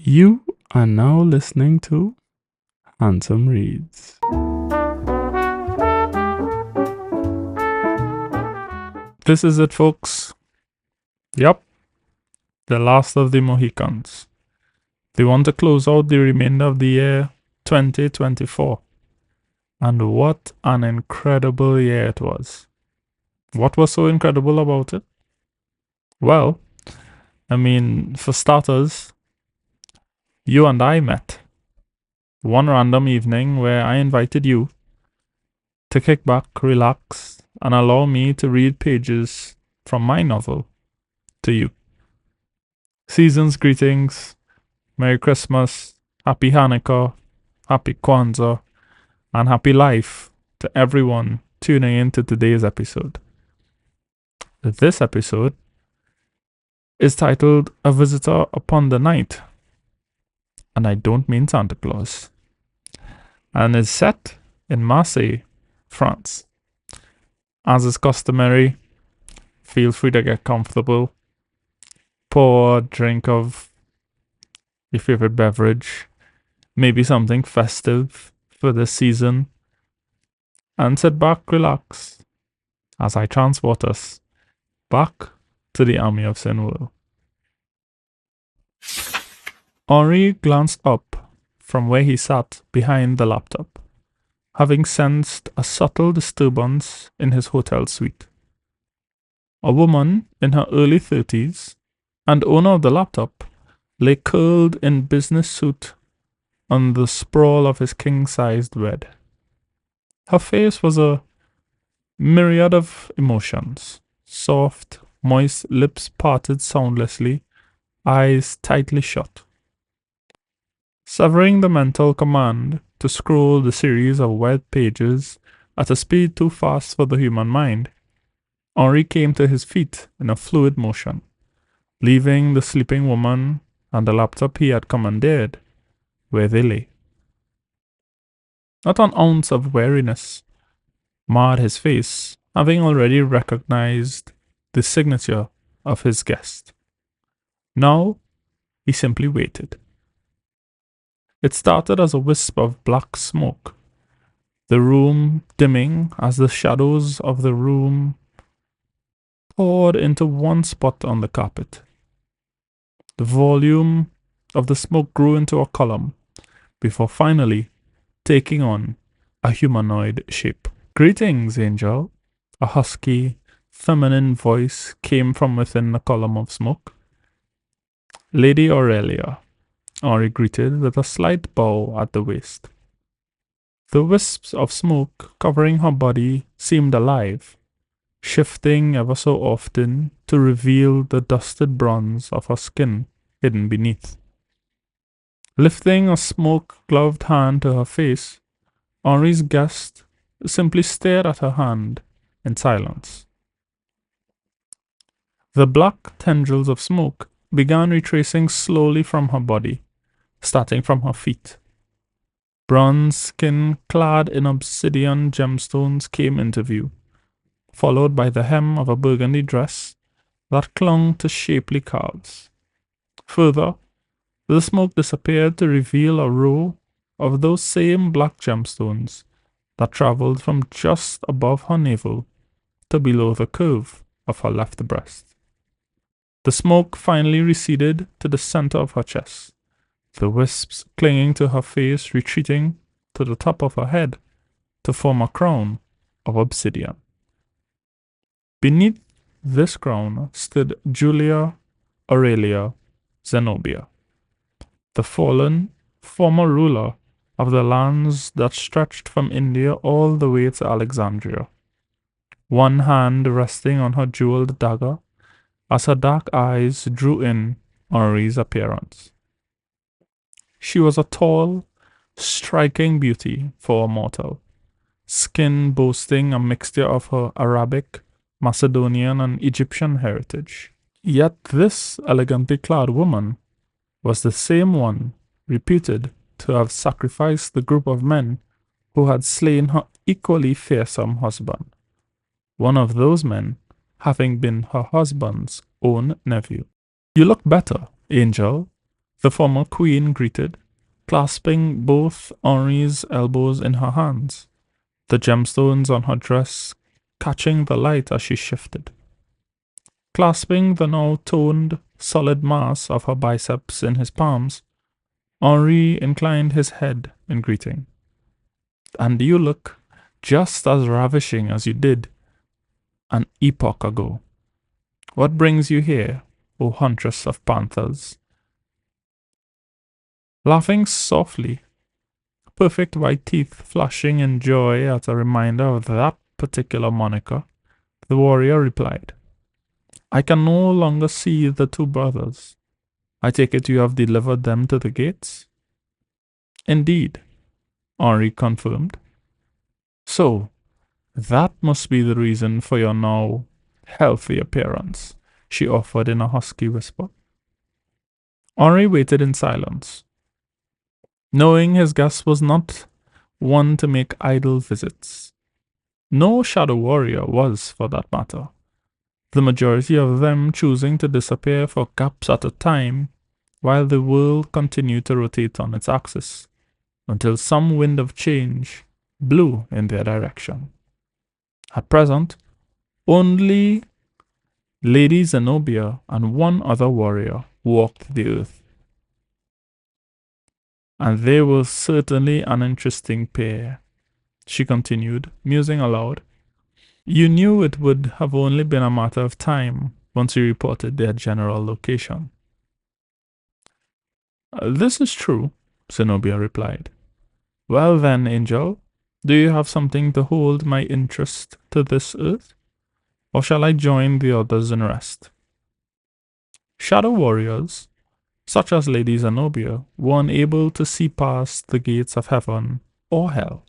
You are now listening to Handsome Reads. This is it, folks. Yep, the last of the Mohicans. They want to close out the remainder of the year 2024. And what an incredible year it was. What was so incredible about it? Well, for starters, you and I met one random evening where I invited you to kick back, relax, and allow me to read pages from my novel to you. Season's greetings, Merry Christmas, Happy Hanukkah, Happy Kwanzaa, and Happy Life to everyone tuning in to today's episode. This episode is titled A Visitor Upon the Night, and I don't mean Santa Claus, and is set in Marseille, France. As is customary, feel free to get comfortable, pour a drink of your favorite beverage, maybe something festive for this season, and sit back, relax, as I transport us back to the Army of Sin world. Henri glanced up from where he sat behind the laptop, having sensed a subtle disturbance in his hotel suite. A woman in her early 30s and owner of the laptop lay curled in business suit on the sprawl of his king-sized bed. Her face was a myriad of emotions, soft, moist lips parted soundlessly, eyes tightly shut. Severing the mental command to scroll the series of web pages at a speed too fast for the human mind, Henri came to his feet in a fluid motion, leaving the sleeping woman and the laptop he had commandeered where they lay. Not an ounce of weariness marred his face, having already recognized the signature of his guest. Now, he simply waited. It started as a wisp of black smoke, the room dimming as the shadows of the room poured into one spot on the carpet. The volume of the smoke grew into a column before finally taking on a humanoid shape. "Greetings, Angel," a husky, feminine voice came from within the column of smoke. "Lady Aurelia," Henri greeted with a slight bow at the waist. The wisps of smoke covering her body seemed alive, shifting ever so often to reveal the dusted bronze of her skin hidden beneath. Lifting a smoke-gloved hand to her face, Henri's guest simply stared at her hand in silence. The black tendrils of smoke began retracing slowly from her body, starting from her feet. Bronze skin clad in obsidian gemstones came into view, followed by the hem of a burgundy dress that clung to shapely calves. Further, the smoke disappeared to reveal a row of those same black gemstones that traveled from just above her navel to below the curve of her left breast. The smoke finally receded to the center of her chest, the wisps clinging to her face retreating to the top of her head to form a crown of obsidian. Beneath this crown stood Julia Aurelia Zenobia, the fallen former ruler of the lands that stretched from India all the way to Alexandria, one hand resting on her jeweled dagger as her dark eyes drew in Henri's appearance. She was a tall, striking beauty for a mortal, skin boasting a mixture of her Arabic, Macedonian, and Egyptian heritage. Yet this elegantly clad woman was the same one reputed to have sacrificed the group of men who had slain her equally fearsome husband, one of those men having been her husband's own nephew. "You look better, Angel," The former queen greeted, clasping both Henri's elbows in her hands, the gemstones on her dress catching the light as she shifted. Clasping the now toned, solid mass of her biceps in his palms, Henri inclined his head in greeting. And you look just as ravishing as you did an epoch ago. What brings you here, O huntress of panthers? Laughing softly, perfect white teeth flashing in joy at a reminder of that particular moniker, the warrior replied, I can no longer see the two brothers. I take it you have delivered them to the gates? Indeed, Henri confirmed. So, that must be the reason for your now healthy appearance, she offered in a husky whisper. Henri waited in silence, knowing his guest was not one to make idle visits. No shadow warrior was, for that matter, the majority of them choosing to disappear for gaps at a time while the world continued to rotate on its axis until some wind of change blew in their direction. At present, only Lady Zenobia and one other warrior walked the earth. And they were certainly an interesting pair, she continued, musing aloud. You knew it would have only been a matter of time once you reported their general location. This is true, Zenobia replied. Well then, Angel, do you have something to hold my interest to this earth? Or shall I join the others and rest? Shadow warriors, such as Lady Zenobia, were unable to see past the gates of heaven or hell.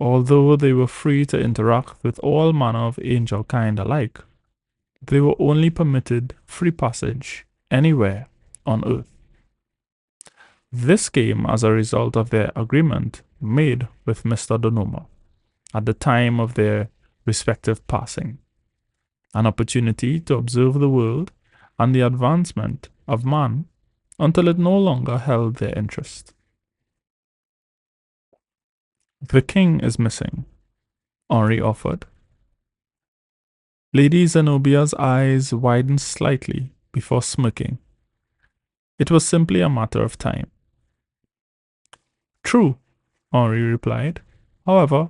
Although they were free to interact with all manner of angel kind alike, they were only permitted free passage anywhere on earth. This came as a result of their agreement made with Mr. Donoma at the time of their respective passing, an opportunity to observe the world and the advancement of man until it no longer held their interest. The king is missing, Henri offered. Lady Zenobia's eyes widened slightly before smirking. It was simply a matter of time. True, Henri replied. However,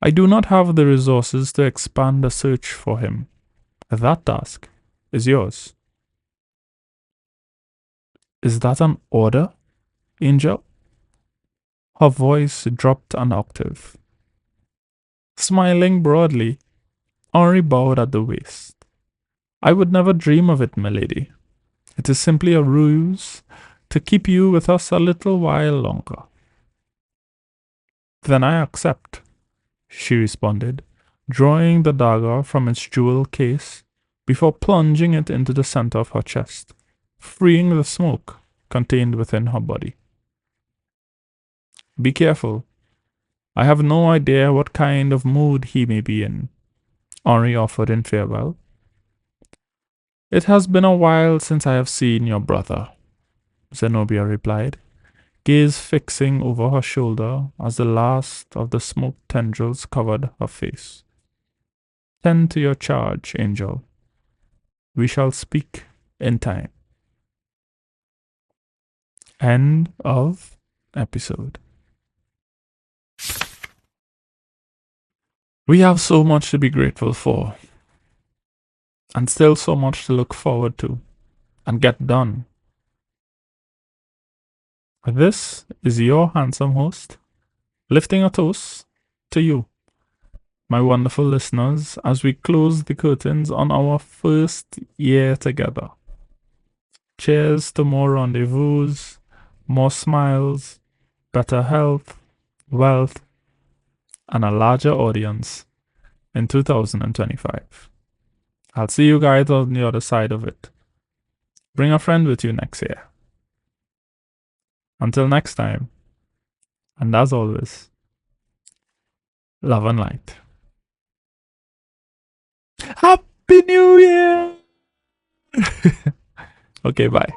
I do not have the resources to expand the search for him. That task is yours. Is that an order, Angel? Her voice dropped an octave. Smiling broadly, Henri bowed at the waist. I would never dream of it, milady. It is simply a ruse to keep you with us a little while longer. Then I accept, she responded, drawing the dagger from its jewel case before plunging it into the center of her chest, freeing the smoke contained within her body. Be careful. I have no idea what kind of mood he may be in, Henri offered in farewell. It has been a while since I have seen your brother, Zenobia replied, gaze fixing over her shoulder as the last of the smoke tendrils covered her face. Tend to your charge, Angel. We shall speak in time. End of episode. We have so much to be grateful for, and still so much to look forward to and get done. This is your handsome host, lifting a toast to you, my wonderful listeners, as we close the curtains on our first year together. Cheers to more rendezvous, more smiles, better health, wealth, and a larger audience in 2025. I'll see you guys on the other side of it. Bring a friend with you next year. Until next time, and as always, love and light. Happy New Year! Okay, bye.